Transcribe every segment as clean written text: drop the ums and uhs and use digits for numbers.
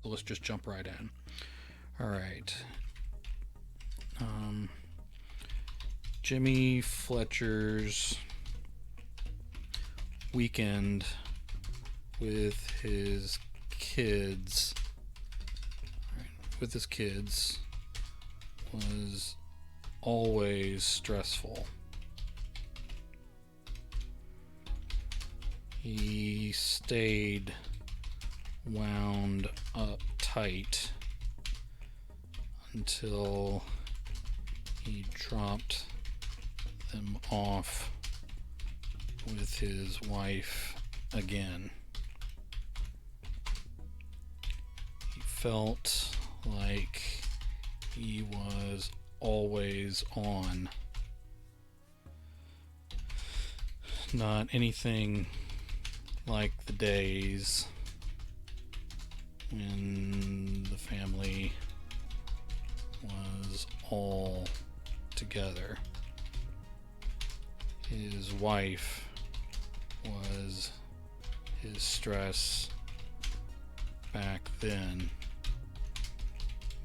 So let's just jump right in. All right. Um, Jimmy Fletcher's weekend with his kids, was always stressful. He stayed wound up tight until he dropped them off with his wife again. He felt like he was always on. Not anything like the days when the family was all together. His wife was his stress back then,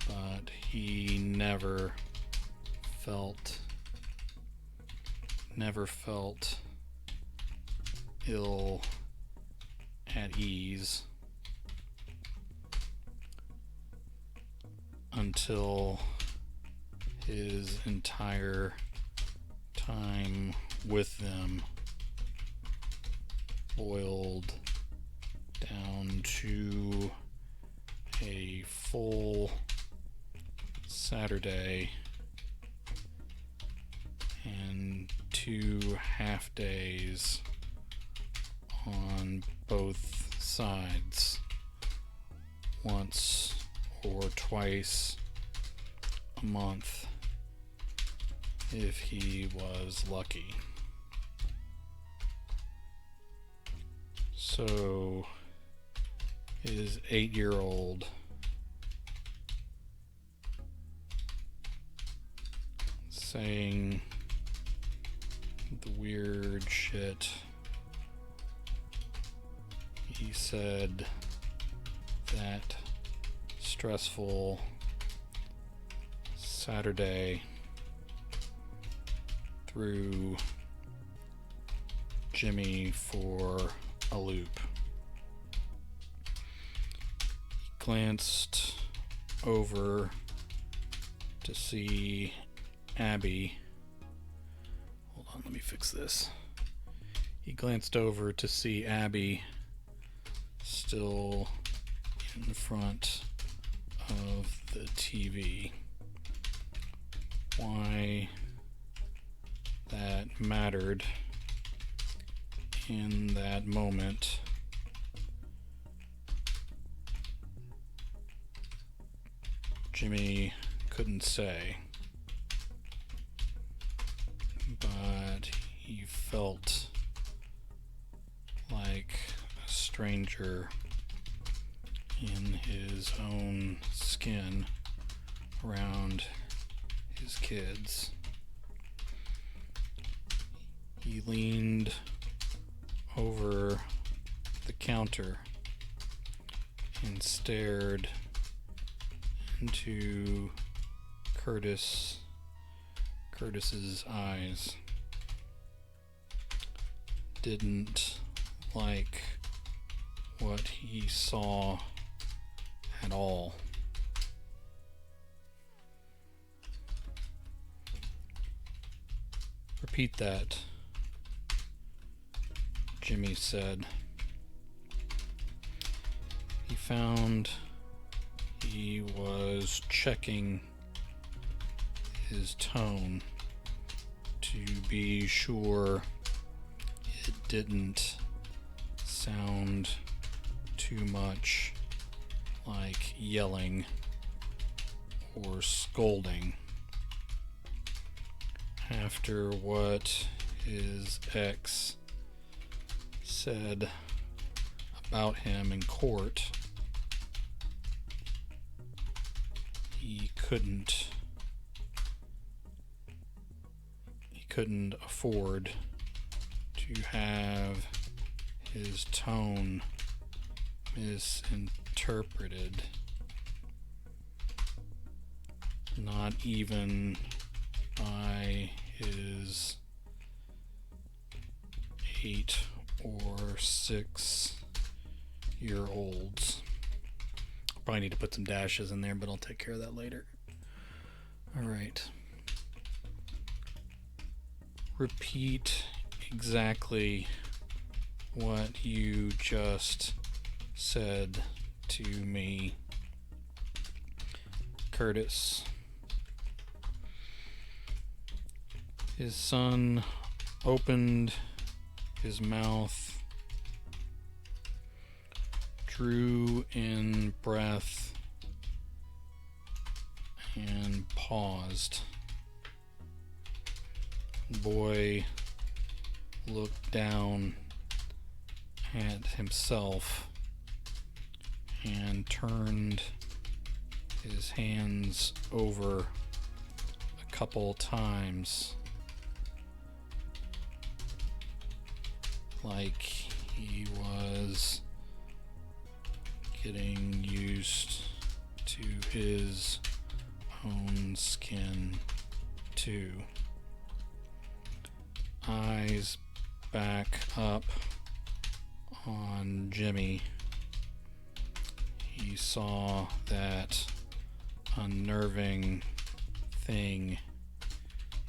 but he never felt ill at ease until his entire time with them boiled down to a full Saturday and 2 half days on both sides, once or twice a month if he was lucky. So his 8-year-old saying the weird shit he said that stressful Saturday threw Jimmy for a loop. He glanced over to see Abby. Hold on, let me fix this. He glanced over to see Abby still in front of the TV. Why that mattered in that moment Jimmy couldn't say, but he felt like a stranger in his own skin around his kids. He leaned over the counter and stared into Curtis's eyes. Didn't like what he saw at all. Repeat that, Jimmy said. He found he was checking his tone to be sure it didn't sound too much like yelling or scolding after what his ex said about him in court. He couldn't afford to have his tone misinterpreted not even by his 8 or 6 year olds. Probably need to put some dashes in there, but I'll take care of that later. Alright. Repeat exactly what you just said to me, Curtis. His son opened his mouth, drew in breath, and paused. The boy looked down at himself and turned his hands over a couple times, like he was getting used to his own skin too. Eyes back up on Jimmy. He saw that unnerving thing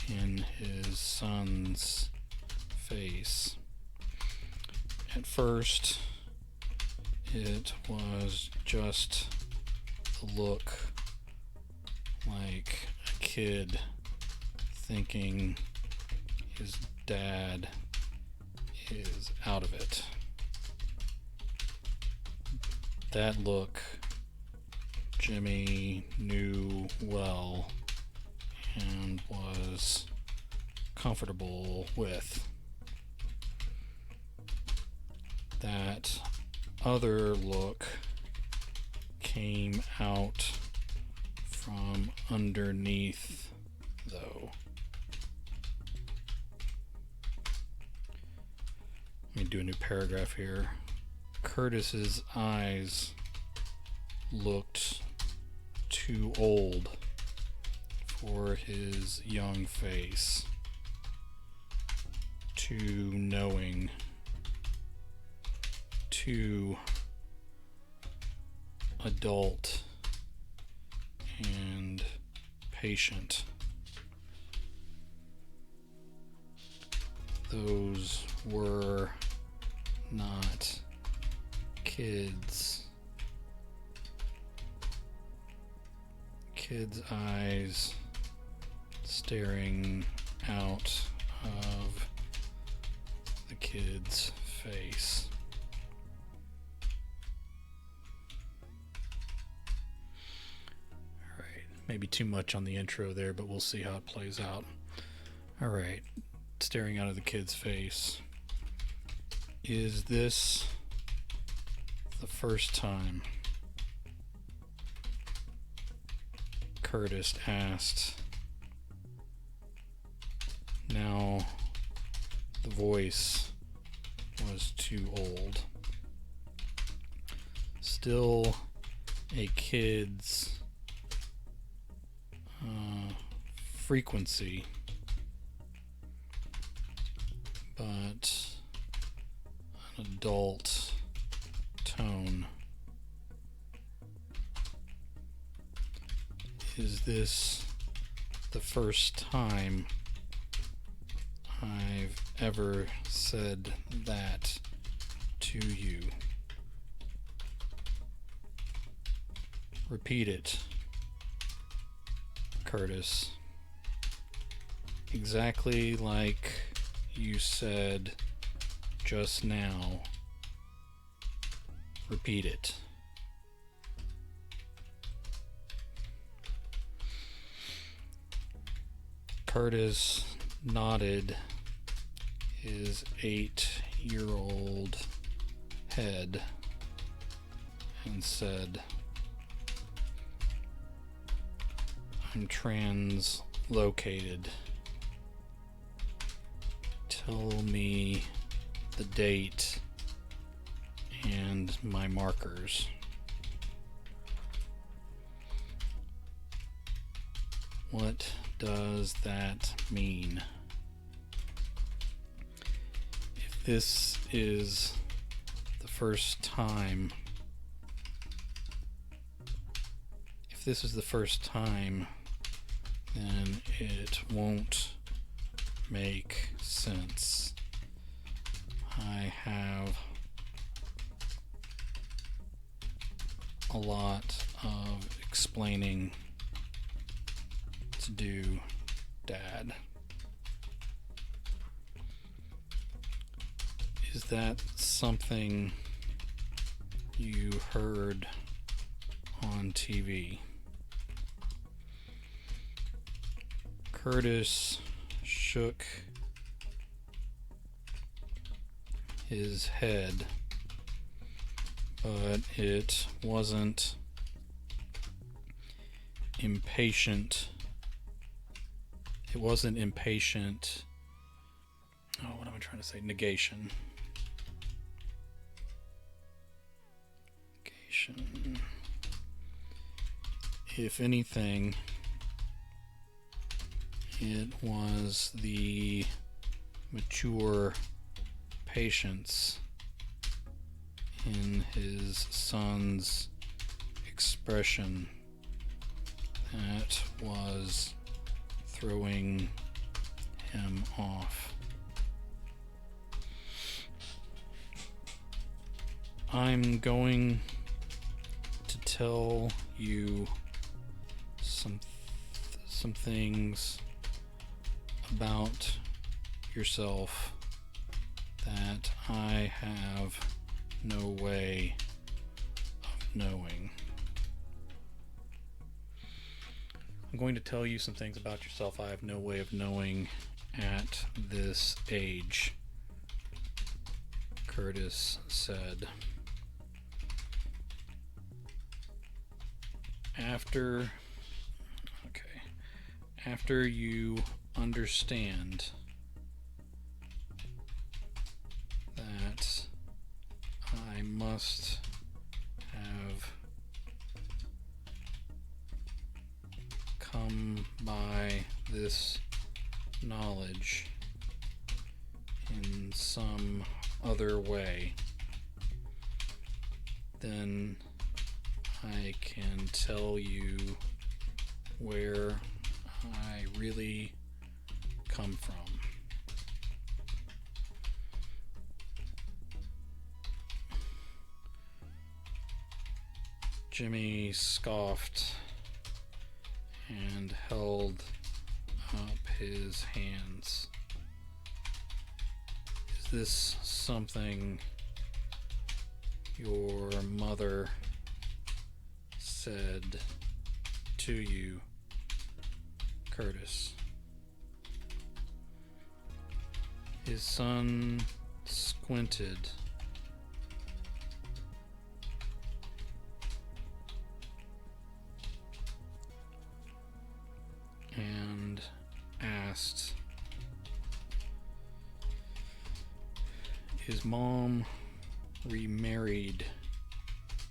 in his son's face. At first, it was just a look like a kid thinking his dad is out of it. That look Jimmy knew well and was comfortable with. That other look came out from underneath, though. Let me do a new paragraph here. Curtis's eyes looked too old for his young face, too knowing, too adult and patient. Those were not kids. Kids' eyes staring out of the kid's face. Alright, maybe too much on the intro there, but we'll see how it plays out. Alright, staring out of the kid's face. Is this the first time? Curtis asked. Now the voice was too old. Still a kid's frequency, but an adult tone. Is this the first time I've ever said that to you? Repeat it, Curtis. Exactly like you said just now. Repeat it. Curtis nodded his 8-year-old head and said, I'm translocated. Tell me the date and my markers. What does that mean? If this is the first time, then it won't make sense. I have a lot of explaining to do, Dad. Is that something you heard on TV? Curtis shook his head, but it wasn't impatient. Oh, what am I trying to say? Negation. If anything, it was the mature patience in his son's expression that was throwing him off. I'm going to tell you some things about yourself that I have no way of knowing. I'm going to tell you some things about yourself I have no way of knowing at this age, Curtis said. After you understand that I must have come by this knowledge in some other way, then I can tell you where I really come from. Jimmy scoffed and held up his hands. Is this something your mother said to you, Curtis? His son squinted and asked, is Mom remarried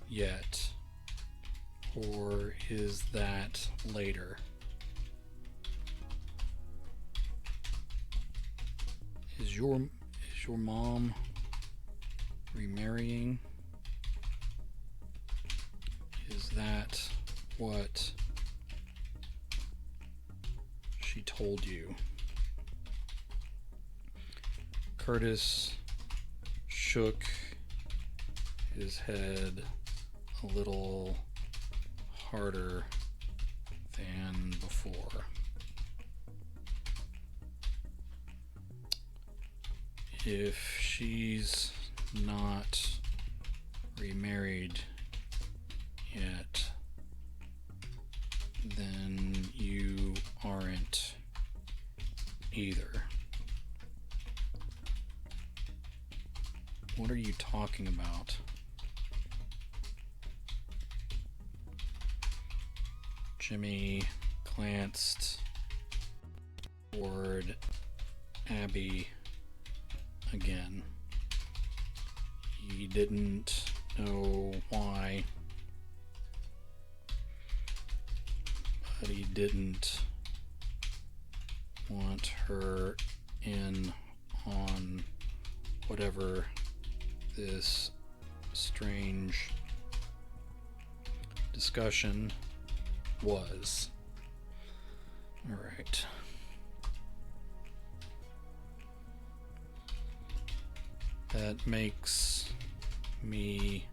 yet, or is that later? Is your mom remarrying? Is that what she told you? Curtis shook his head a little harder than before. If she's not remarried yet, then you aren't either. What are you talking about? Jimmy glanced toward Abby again. He didn't know why, but he didn't want her in on whatever this strange discussion was. All right. That makes me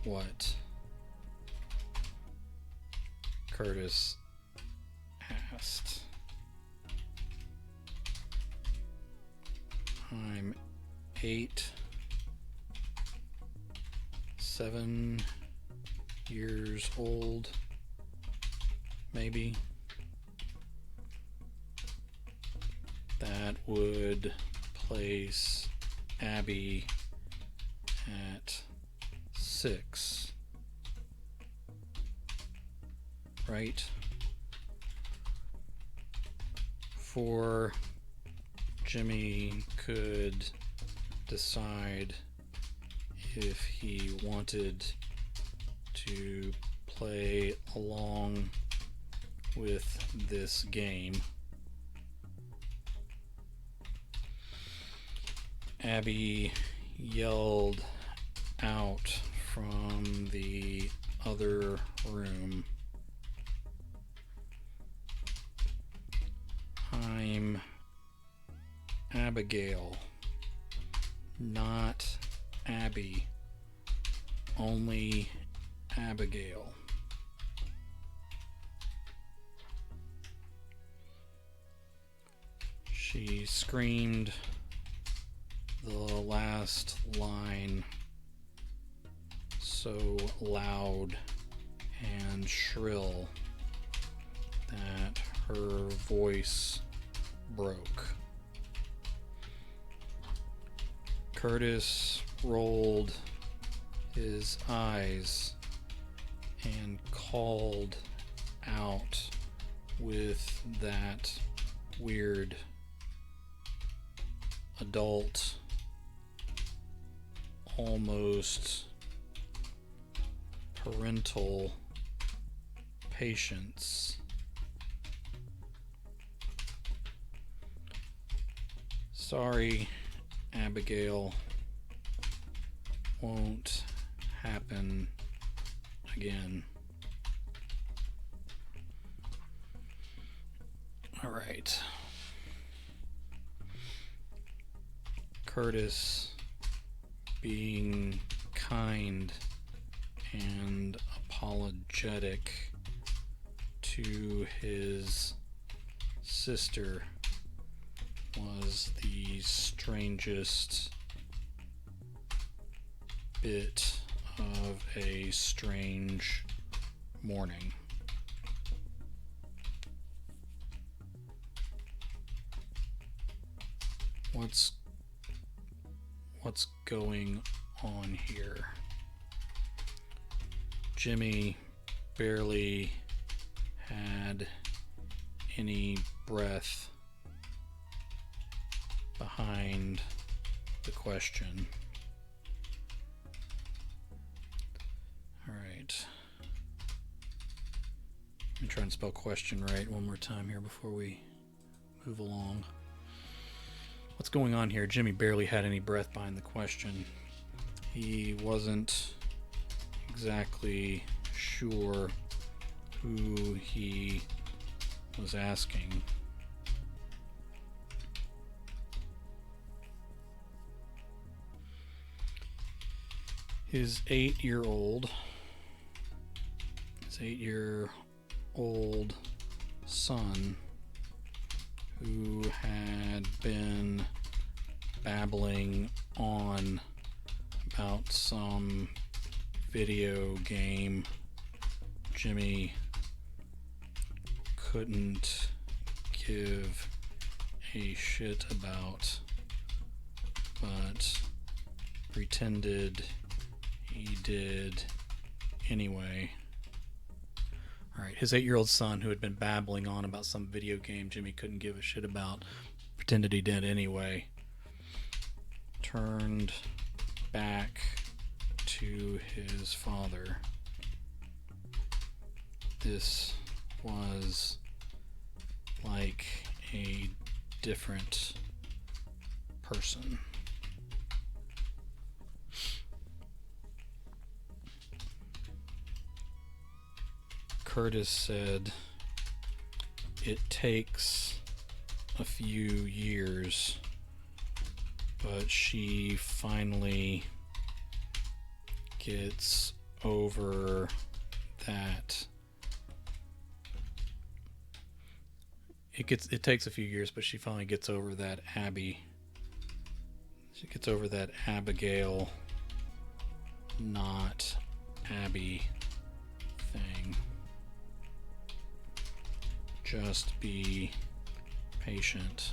what? Curtis asked. I'm 7 years old, maybe. That would place Abby at 6, right? For Jimmy could decide if he wanted to play along with this game. Abby yelled out from the other room, I'm Abigail, not Abby, only Abigail. She screamed the last line so loud and shrill that her voice broke. Curtis rolled his eyes and called out with that weird adult, almost parental patience. Sorry, Abigail, won't happen again. All right. Curtis, being kind and apologetic to his sister, was the strangest bit of a strange morning. What's going on here? Jimmy barely had any breath behind the question. All right. Let me try and spell question right one more time here before we move along. What's going on here? Jimmy barely had any breath behind the question. He wasn't exactly sure who he was asking. His 8-year-old son, who had been babbling on about some video game Jimmy couldn't give a shit about, but pretended he did anyway. Alright, his 8-year-old son, who had been babbling on about some video game Jimmy couldn't give a shit about, pretended he did anyway, turned back to his father. This was like a different person. Curtis said it takes a few years, but she finally gets over that. It takes a few years, but she finally gets over that Abby. She gets over that Abigail, not Abby thing. Just be patient.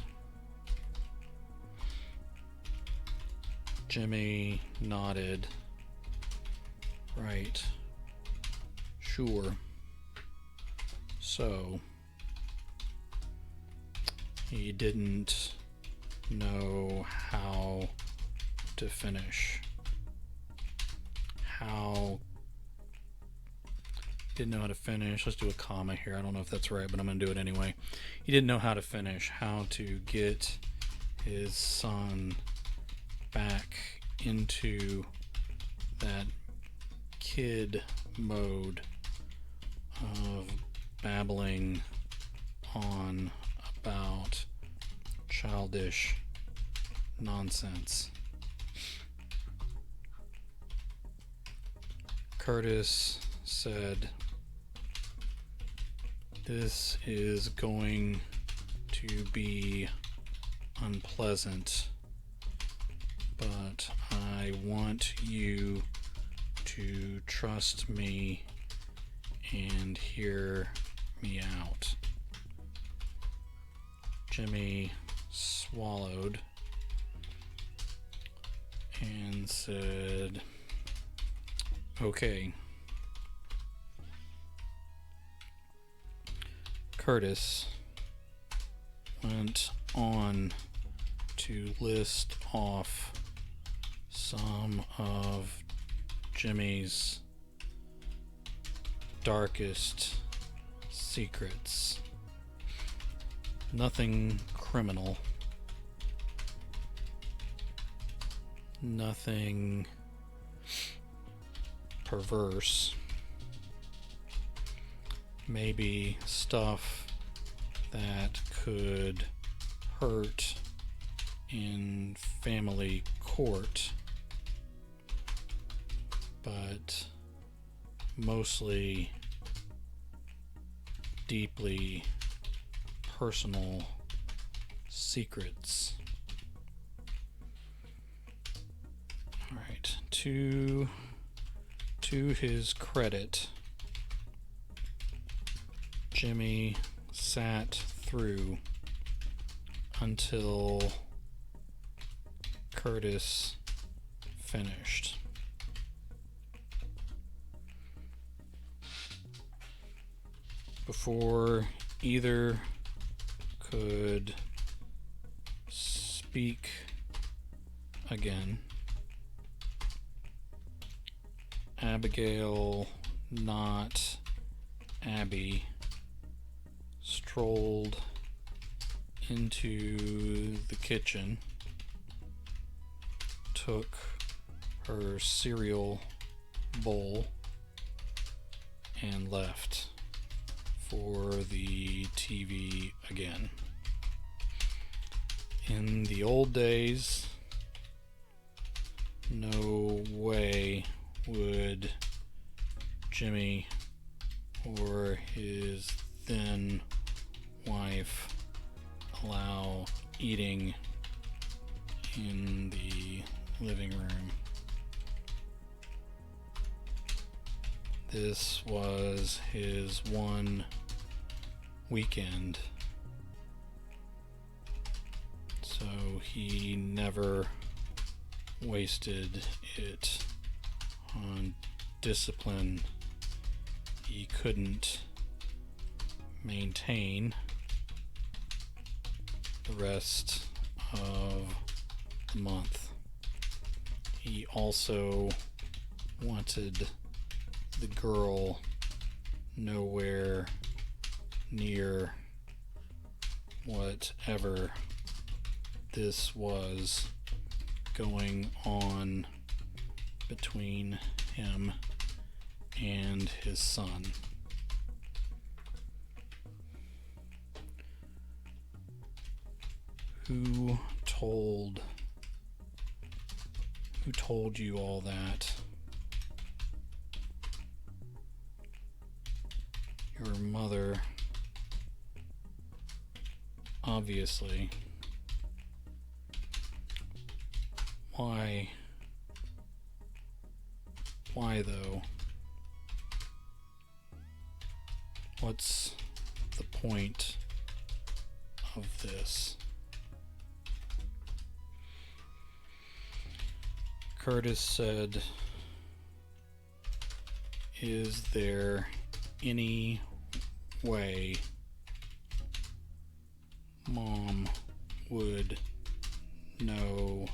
Jimmy nodded. Right. Sure. So, he didn't know how to finish. Didn't know how to finish. Let's do a comma here. I don't know if that's right, but I'm going to do it anyway. He didn't know how to finish, how to get his son back into that kid mode of babbling on about childish nonsense. Curtis said, "This is going to be unpleasant, but I want you to trust me and hear me out." Jimmy swallowed and said, "Okay." Curtis went on to list off some of Jimmy's darkest secrets. Nothing criminal. Nothing perverse. Maybe stuff that could hurt in family court, but mostly deeply personal secrets. All right, to his credit, Jimmy sat through until Curtis finished. Before either could speak again, Abigail, not Abby, strolled into the kitchen, took her cereal bowl, and left for the TV again. In the old days, no way would Jimmy or his then wife allow eating in the living room. This was his one weekend, so he never wasted it on discipline he couldn't maintain the rest of the month. He also wanted the girl nowhere near whatever this was going on between him and his son. Who told you all that? Your mother, obviously. Why though? What's the point of this? Curtis said, "Is there any way Mom would know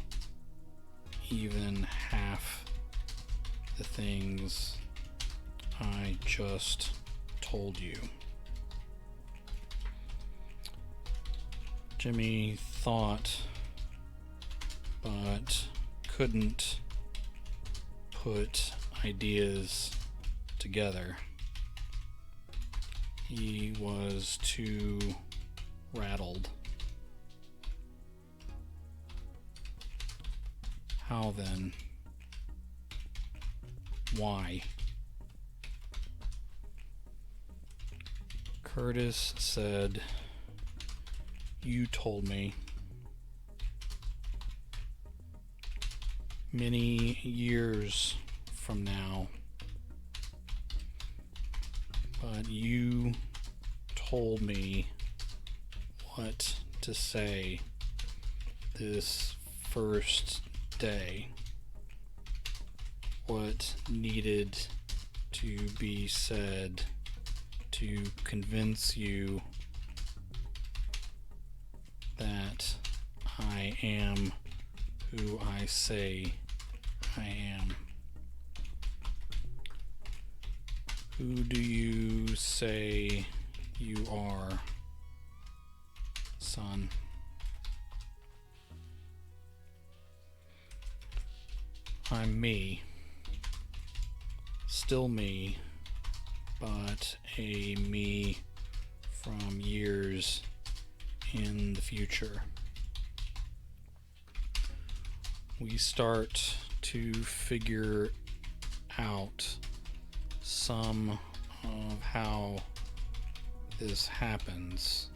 even half the things I just told you?" Jimmy thought, but couldn't put ideas together. He was too rattled. How then? Why? Curtis said, "You told me many years from now, but you told me what to say this first day, what needed to be said to convince you that I am who I say I am. Who do you say you are, son?" "I'm me. Still me, but a me from years in the future. We start to figure out some of how this happens,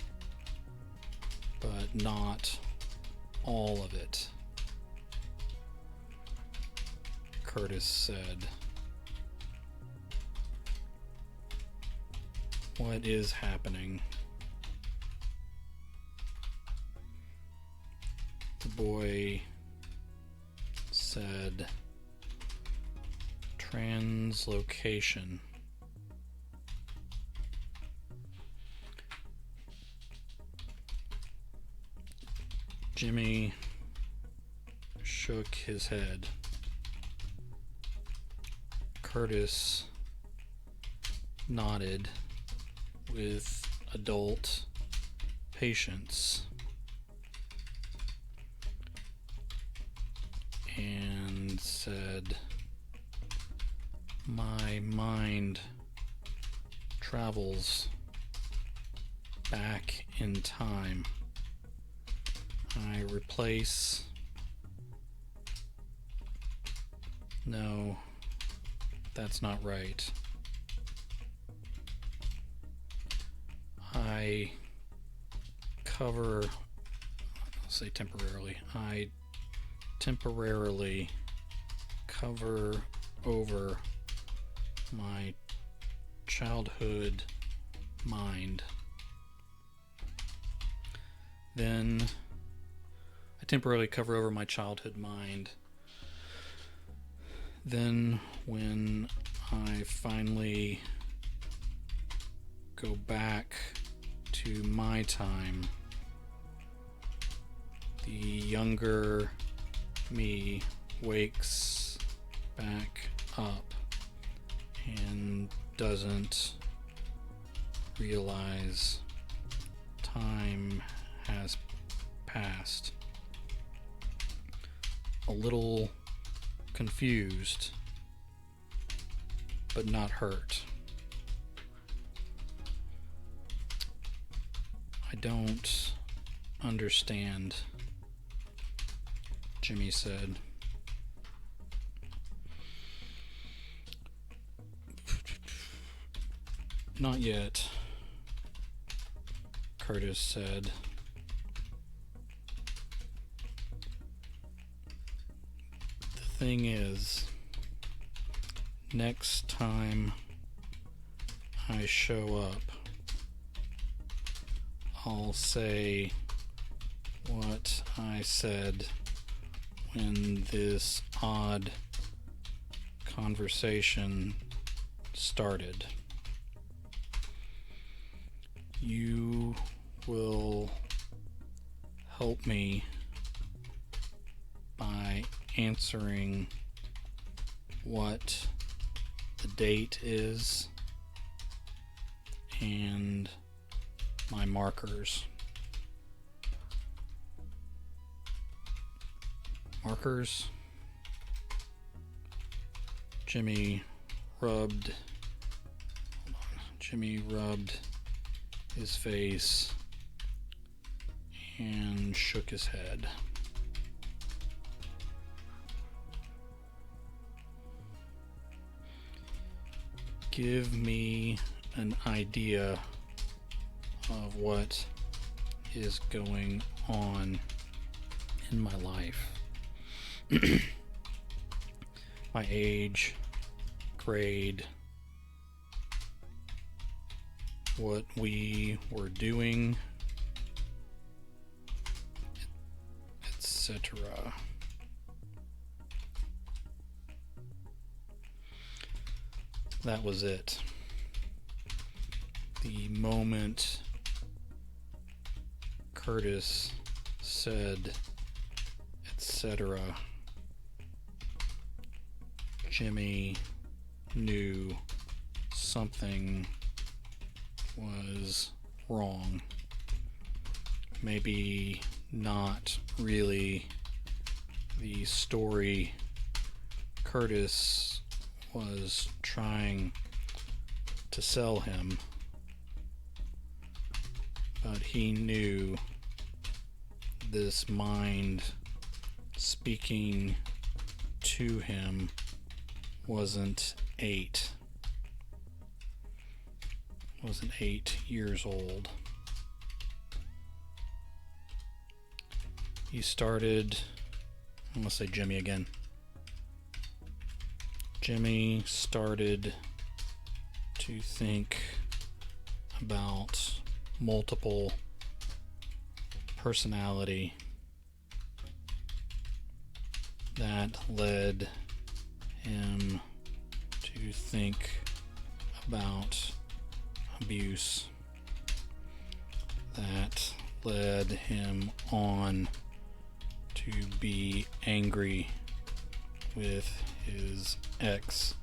but not all of it," Curtis said. "What is happening?" The boy said, "Translocation." Jimmy shook his head. Curtis nodded with adult patience and said, "My mind travels back in time. I replace..." No, that's not right. I cover, I'll say temporarily, I temporarily cover over my childhood mind. Then I temporarily cover over my childhood mind. Then when I finally go back to my time, the younger me wakes back up and doesn't realize time has passed. A little confused, but not hurt. I don't understand, Jimmy said. Not yet, Curtis said. The thing is, next time I show up, I'll say what I said when this odd conversation started. You will help me by answering what the date is and my markers. Markers? Jimmy rubbed his face and shook his head. Give me an idea of what is going on in my life. My age, grade, what we were doing, etc. That was it. The moment Curtis said, etc., Jimmy knew something was wrong. Maybe not really the story Curtis was trying to sell him, but he knew this mind speaking to him wasn't 8 years old. He started, I'm going to say Jimmy again. Jimmy started to think about multiple personality that led him to think about abuse, that led him on to be angry with his ex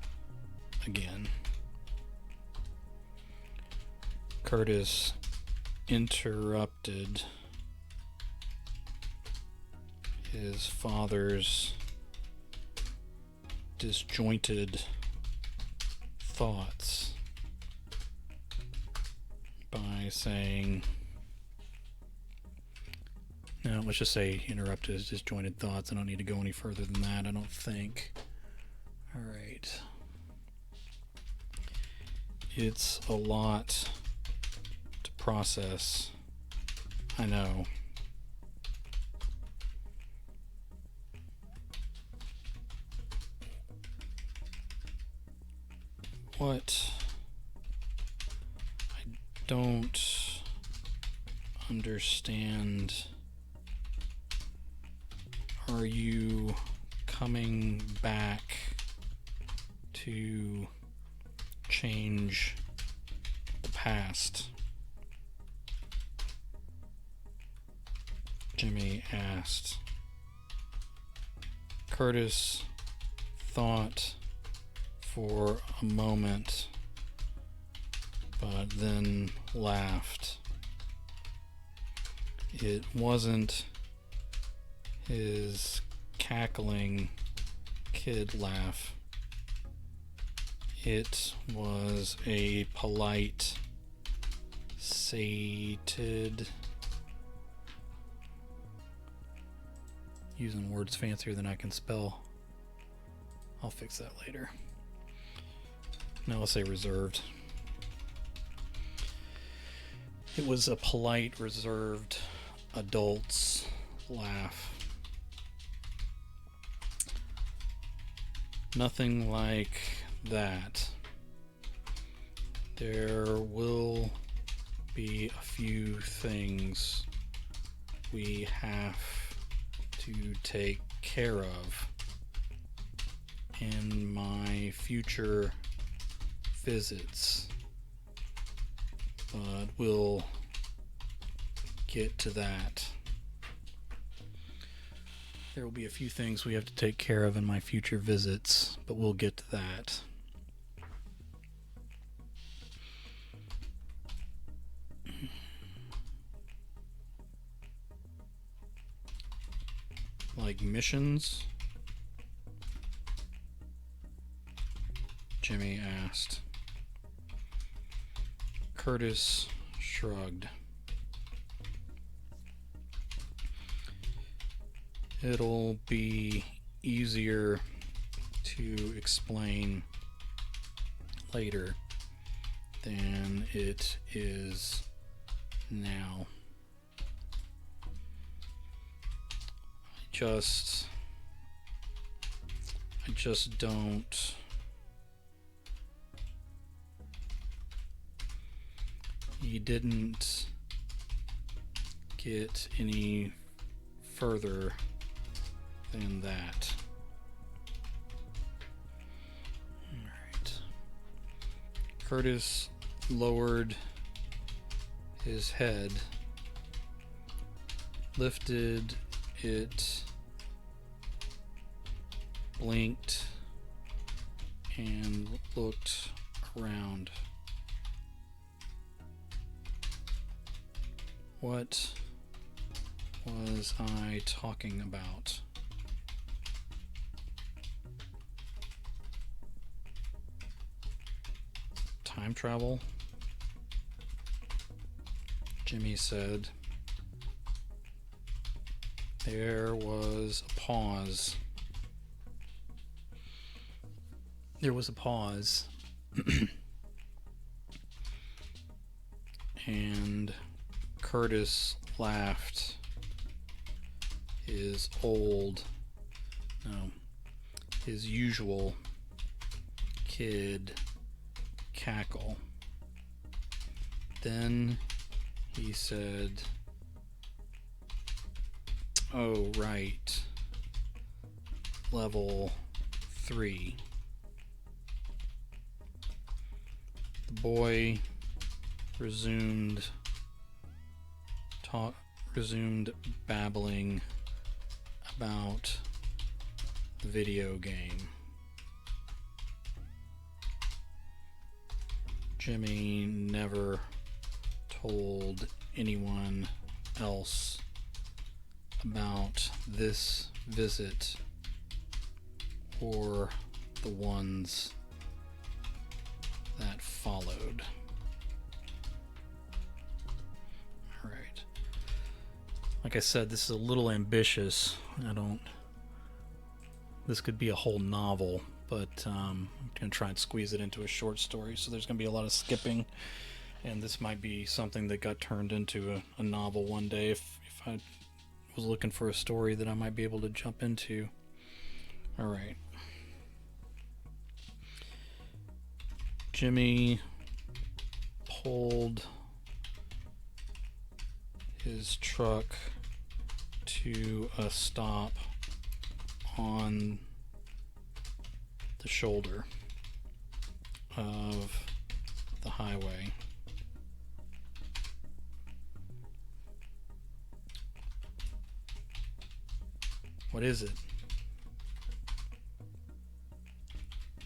again. Curtis interrupted his father's disjointed thoughts by saying, no, let's just say interrupted his disjointed thoughts. I don't need to go any further than that, I don't think. Alright. It's a lot to process, I know. What I don't understand, are you coming back to change the past? Jimmy asked. Curtis thought for a moment, but then laughed. It wasn't his cackling kid laugh. It was a polite, sated, using words fancier than I can spell. I'll fix that later. Now I'll say reserved. It was a polite, reserved adult's laugh. Nothing like that. There will be a few things we have to take care of in my future visits, but we'll get to that. There will be a few things we have to take care of in my future visits, but we'll get to that. Like missions? Jimmy asked. Curtis shrugged. It'll be easier to explain later than it is now. I just don't. You didn't get any further than that. Alright. Curtis lowered his head, lifted it, blinked, and looked around. What was I talking about? Time travel? Jimmy said. There was a pause. There was a pause. And Curtis laughed his usual kid cackle. Then he said, "Oh, right. Level 3. The boy resumed babbling about the video game. Jimmy never told anyone else about this visit or the ones that followed. Alright. Like I said, this is a little ambitious. This could be a whole novel, but I'm going to try and squeeze it into a short story, so there's going to be a lot of skipping, and this might be something that got turned into a novel one day if I was looking for a story that I might be able to jump into. Alright. Jimmy pulled his truck to a stop on the shoulder of the highway. What is it?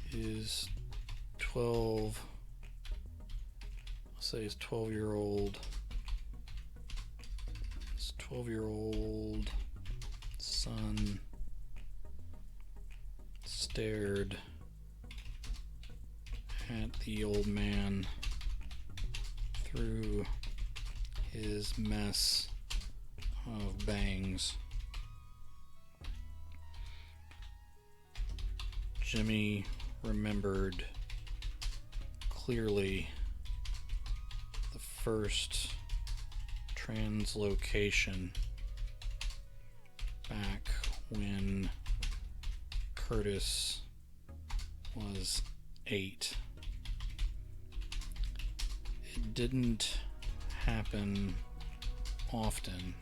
His 12-year-old 12-year-old son stared at the old man through his mess of bangs. Jimmy remembered clearly the first translocation back when Curtis was 8. It didn't happen often,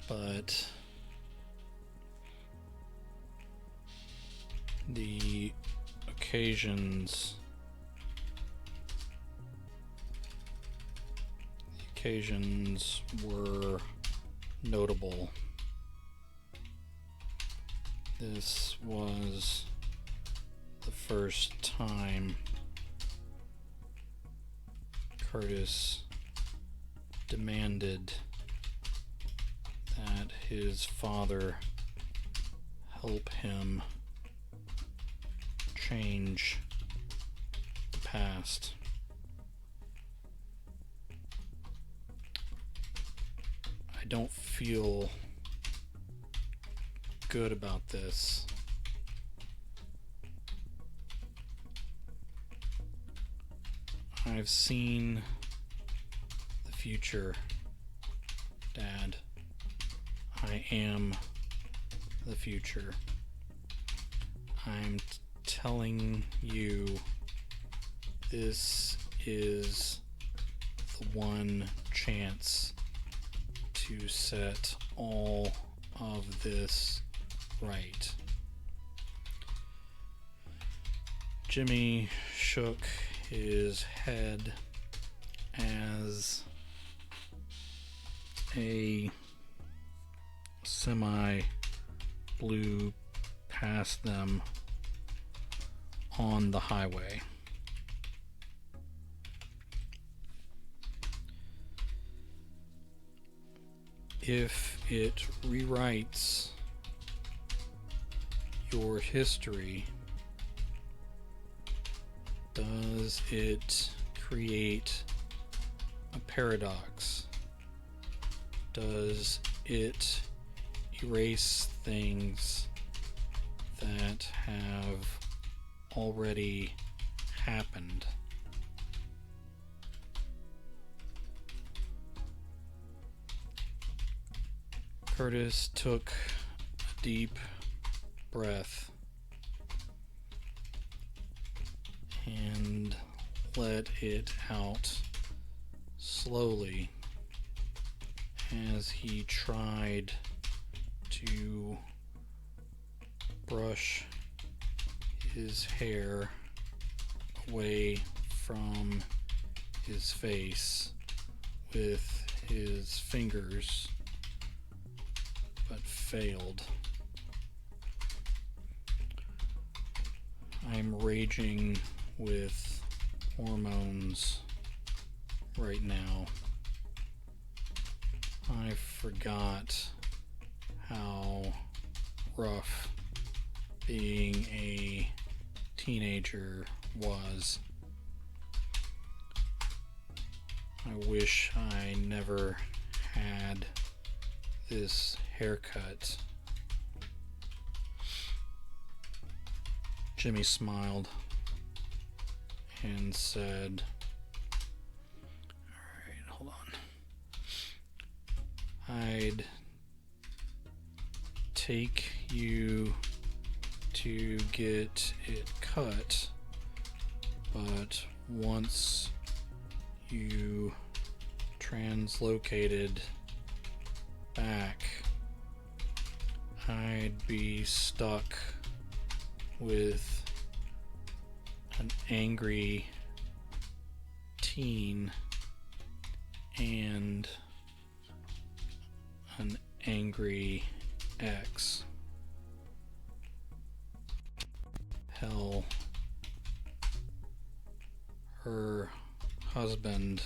but the occasions were notable. This was the first time Curtis demanded that his father help him change the past. I don't feel good about this. I've seen the future, Dad. I am the future. I'm telling you, this is the one chance to set all of this right. Jimmy shook his head as a semi blew past them on the highway. If it rewrites your history, does it create a paradox? Does it erase things that have already happened? Curtis took a deep breath and let it out slowly as he tried to brush his hair away from his face with his fingers, but failed. I'm raging with hormones right now. I forgot how rough being a teenager was. I wish I never had this haircut. Jimmy smiled and said, "Alright, hold on. I'd take you to get it cut, but once you translocated back, I'd be stuck with an angry teen and an angry ex. Hell, her husband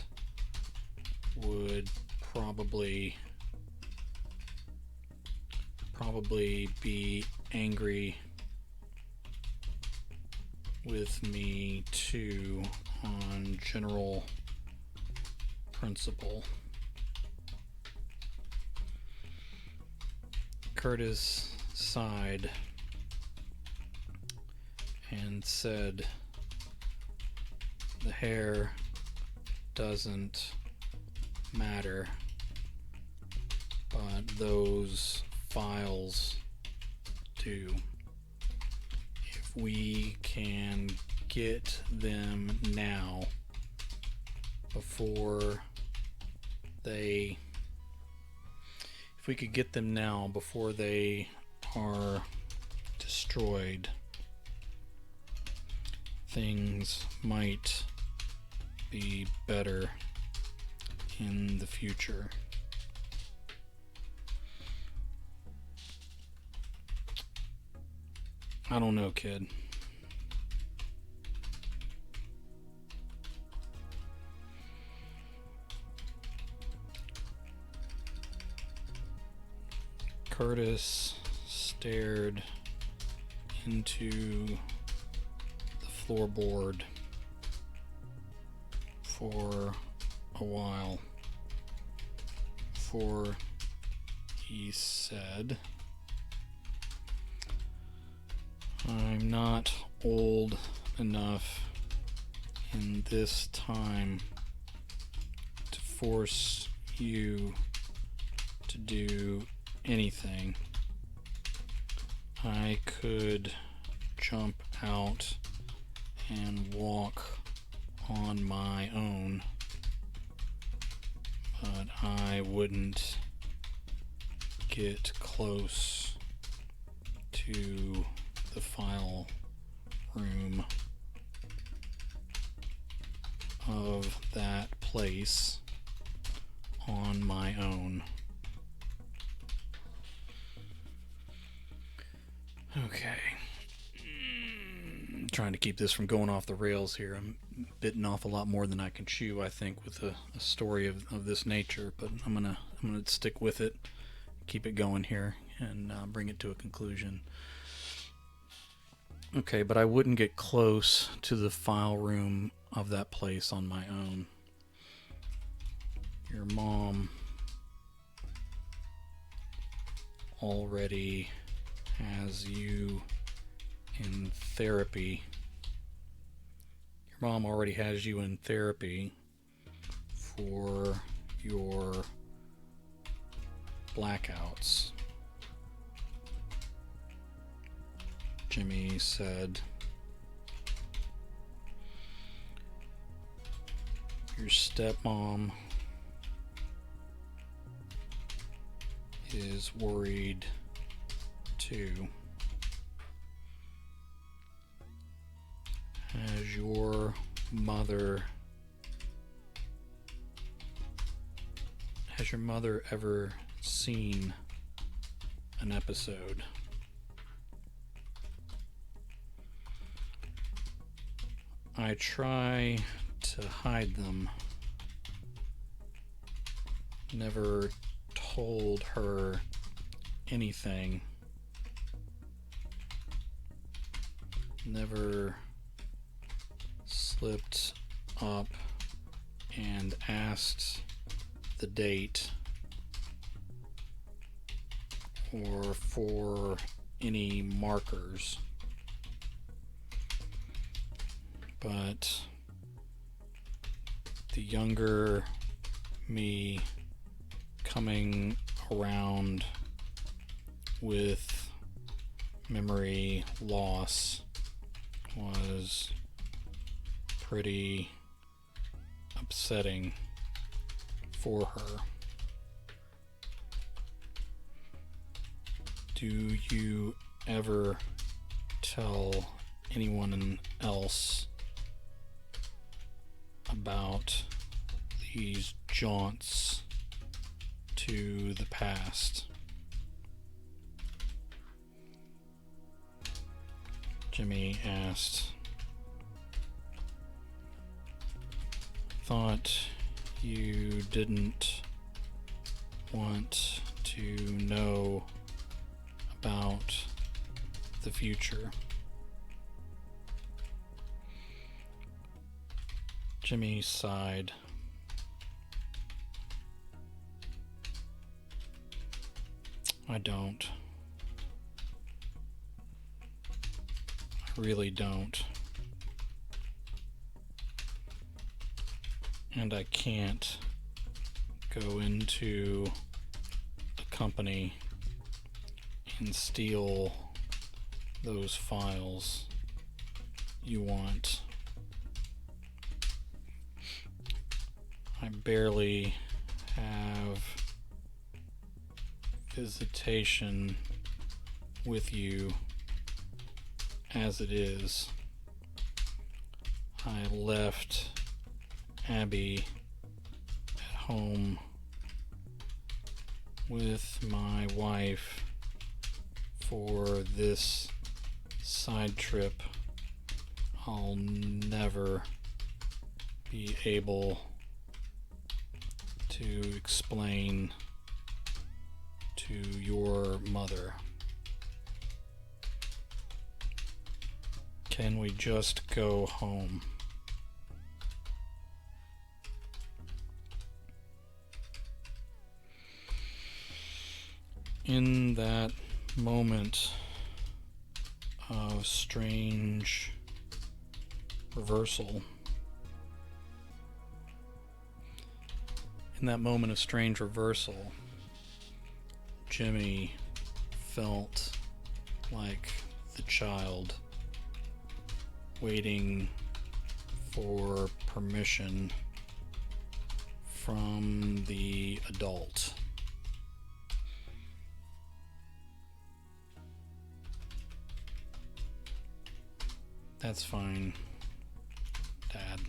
would probably be angry with me too on general principle. Curtis sighed and said, "The hair doesn't matter, but those files do. If we can get them now before they are destroyed, things might be better in the future." I don't know, kid. Curtis stared into the floorboard for a while before he said, "I'm not old enough in this time to force you to do anything. I could jump out and walk on my own, but I wouldn't get close to the file room of that place on my own." Okay. Trying to keep this from going off the rails here. I'm bitten off a lot more than I can chew, I think, with a story of this nature, but I'm gonna stick with it, keep it going here, and bring it to a conclusion. Okay, but I wouldn't get close to the file room of that place on my own. Your mom already has you in therapy. Your mom already has you in therapy for your blackouts, Jimmy said. Your stepmom is worried too. Has your mother ever seen an episode? I try to hide them. Never told her anything. Never slipped up and asked the date or for any markers. But the younger me coming around with memory loss was pretty upsetting for her. Do you ever tell anyone else about these jaunts to the past? Jimmy asked. Thought you didn't want to know about the future. Jimmy sighed. I don't. I really don't. And I can't go into a company and steal those files you want. I barely have visitation with you as it is. I left Abby at home with my wife for this side trip. I'll never be able to explain to your mother. Can we just go home? In that moment of strange reversal, Jimmy felt like the child waiting for permission from the adult. That's fine, Dad.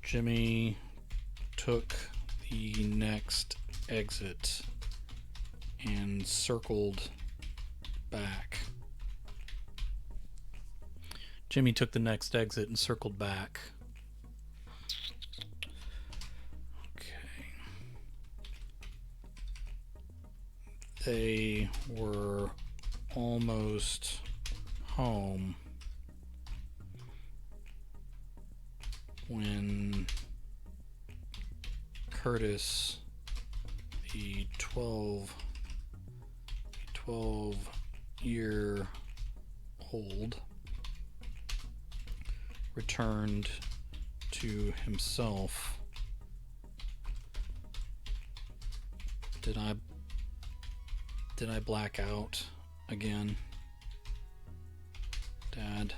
Jimmy took the next exit and circled back. Okay. They were almost home when Curtis, the 12-year-old, returned to himself. Did I black out again? Dad,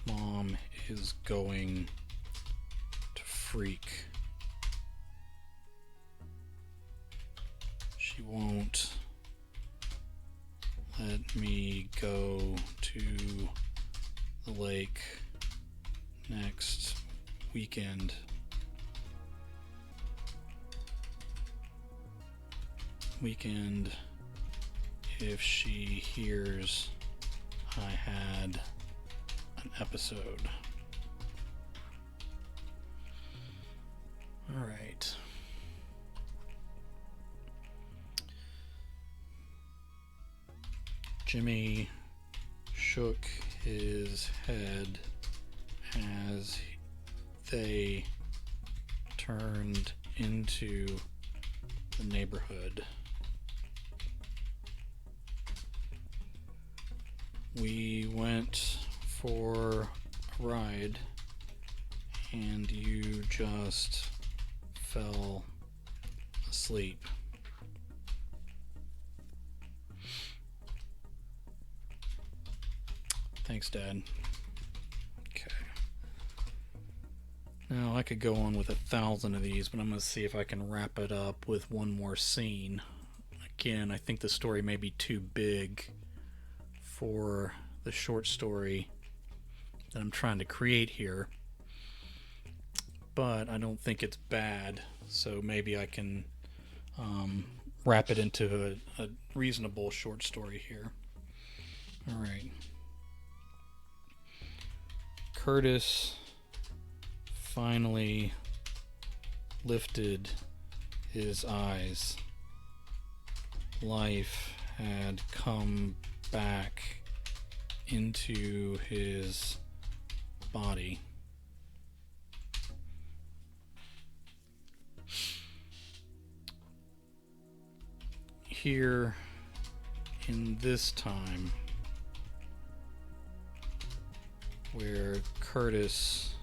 Mom is going to freak. She won't let me go to the lake next weekend. If she hears I had an episode. All right. Jimmy shook his head as they turned into the neighborhood. We went for a ride and you just fell asleep. Thanks, Dad. Okay. Now, I could go on with 1,000 of these, but I'm going to see if I can wrap it up with one more scene. Again, I think the story may be too big for the short story that I'm trying to create here, but I don't think it's bad, so maybe I can wrap it into a reasonable short story here. All right. Curtis finally lifted his eyes. Life had come back into his body. Here in this time, where Curtis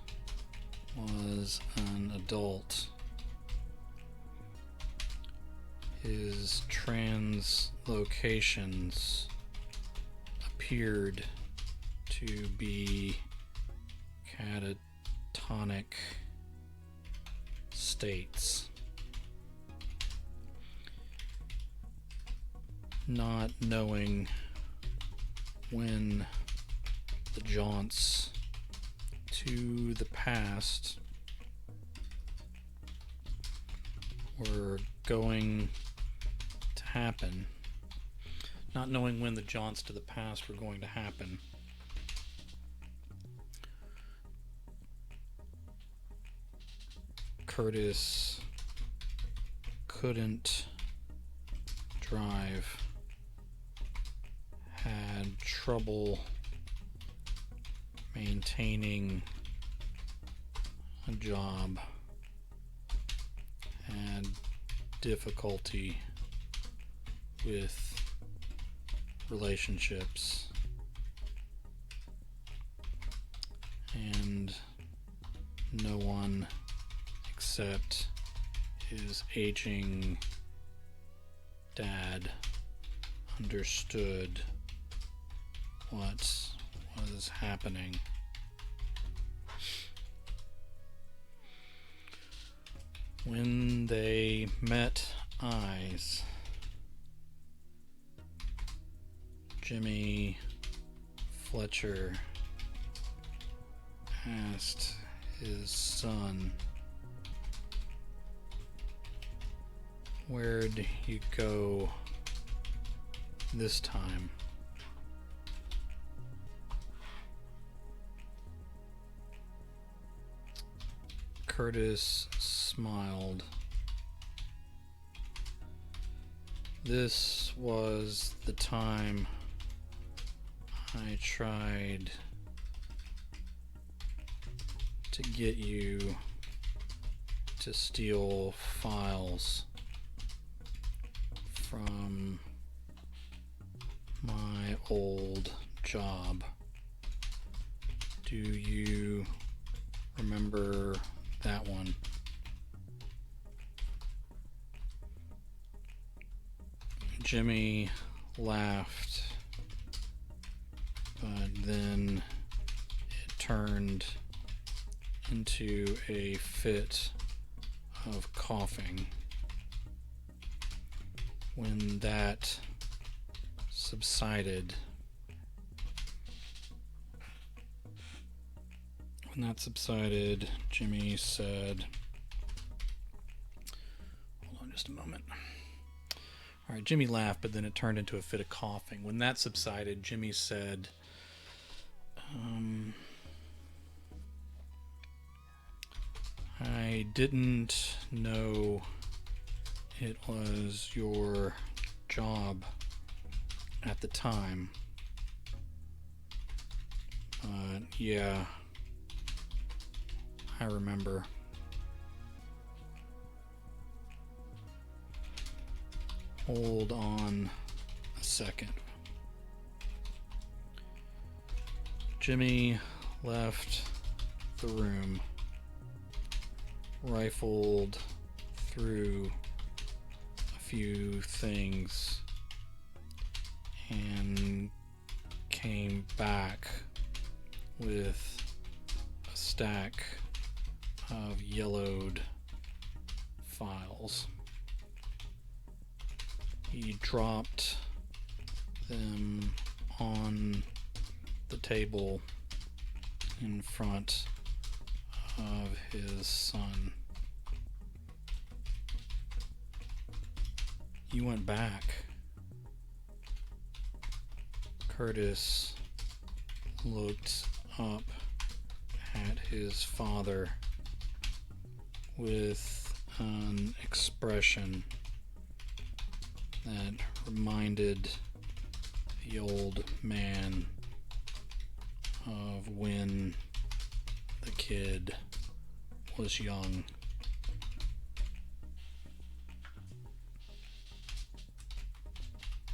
was an adult, his translocations appeared to be catatonic states. Not knowing when the jaunts to the past were going to happen, not knowing when the jaunts to the past were going to happen, Curtis couldn't drive, had trouble maintaining a job, had difficulty with relationships, and no one except his aging dad understood what was happening. When they met eyes, Jimmy Fletcher asked his son, "Where'd you go this time?" Curtis smiled. "This was the time I tried to get you to steal files from my old job. Do you remember that one?" Jimmy laughed, but then it turned into a fit of coughing. When that subsided, Jimmy said, hold on just a moment. All right, Jimmy laughed, but then it turned into a fit of coughing. When that subsided, Jimmy said, "I didn't know it was your job at the time. But yeah, I remember." Hold on a second. Jimmy left the room, rifled through a few things, and came back with a stack of yellowed files. He dropped them on the table in front of his son. "You went back." Curtis looked up at his father with an expression that reminded the old man of when the kid was young.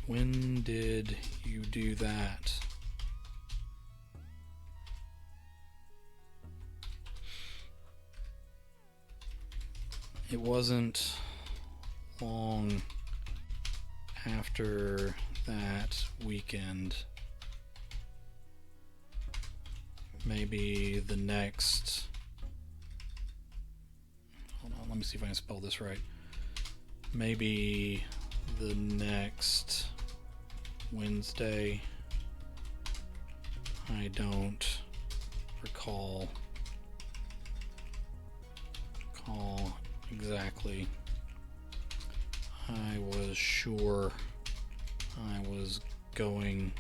When did you do that? It wasn't long after that weekend, maybe the next, hold on, let me see if I can spell this right. Maybe the next Wednesday, I don't recall exactly. I was sure I was going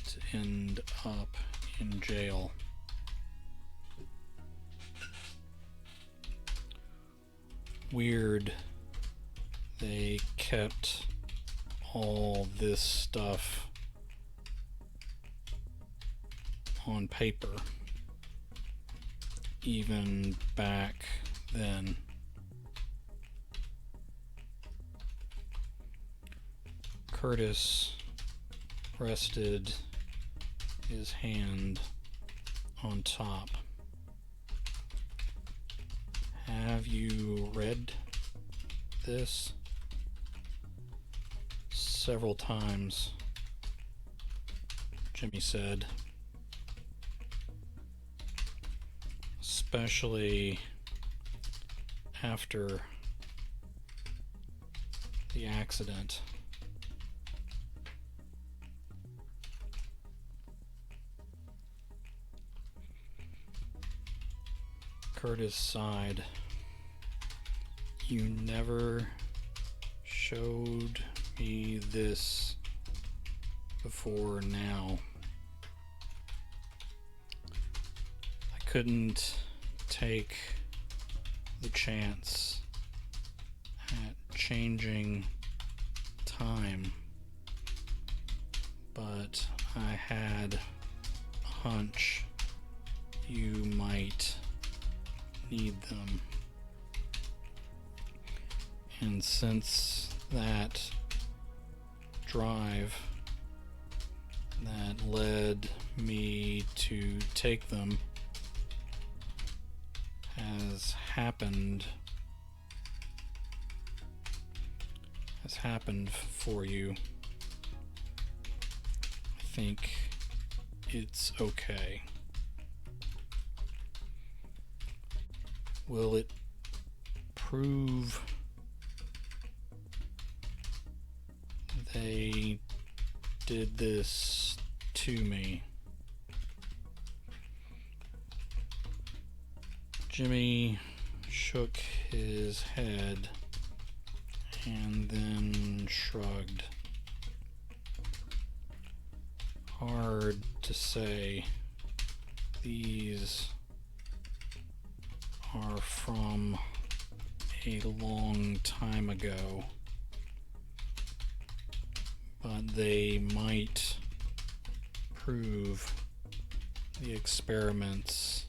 to end up in jail. Weird. They kept all this stuff on paper, even back then. Curtis rested his hand on top. Have you read this? Several times, Jimmy said. Especially after the accident. Curtis sighed. You never showed me this before now. I couldn't take the chance at changing time, but I had a hunch you might need them. And since that drive that led me to take them has happened for you, I think it's okay. Will it prove they did this to me? Jimmy shook his head and then shrugged. Hard to say. These are from a long time ago, but they might prove the experiments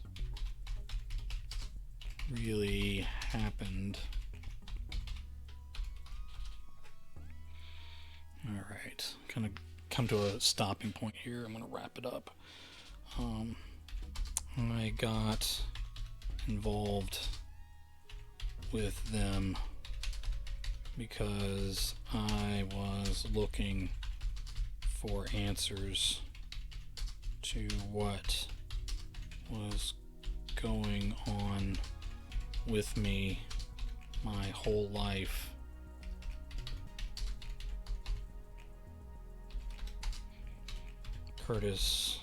really happened. Alright, kind of come to a stopping point here. I'm going to wrap it up. I got involved with them because I was looking for answers to what was going on with me my whole life. Curtis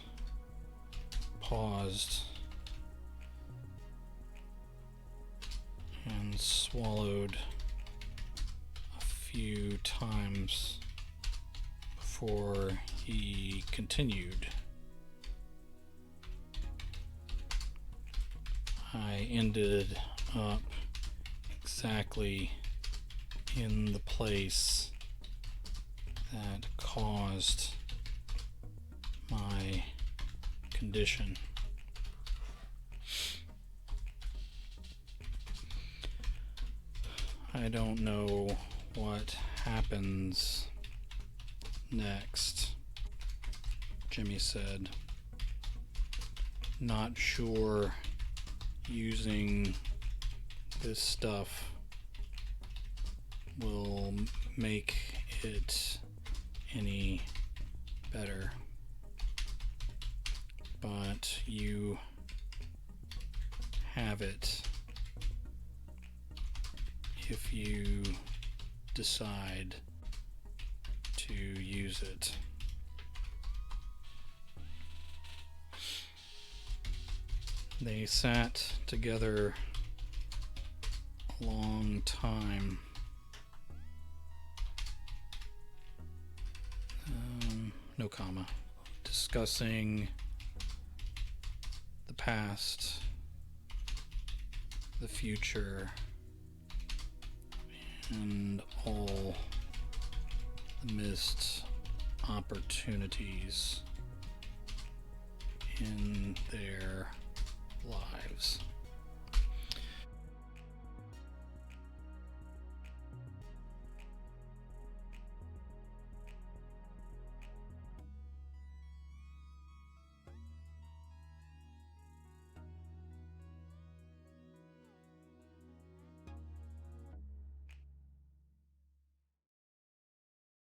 paused and swallowed a few times before he continued. I ended up exactly in the place that caused my condition. I don't know what happens next, Jimmy said. Not sure using this stuff will make it any better. But you have it if you decide to use it. They sat together a long time. No comma. Discussing the past, the future, and all the missed opportunities in their lives.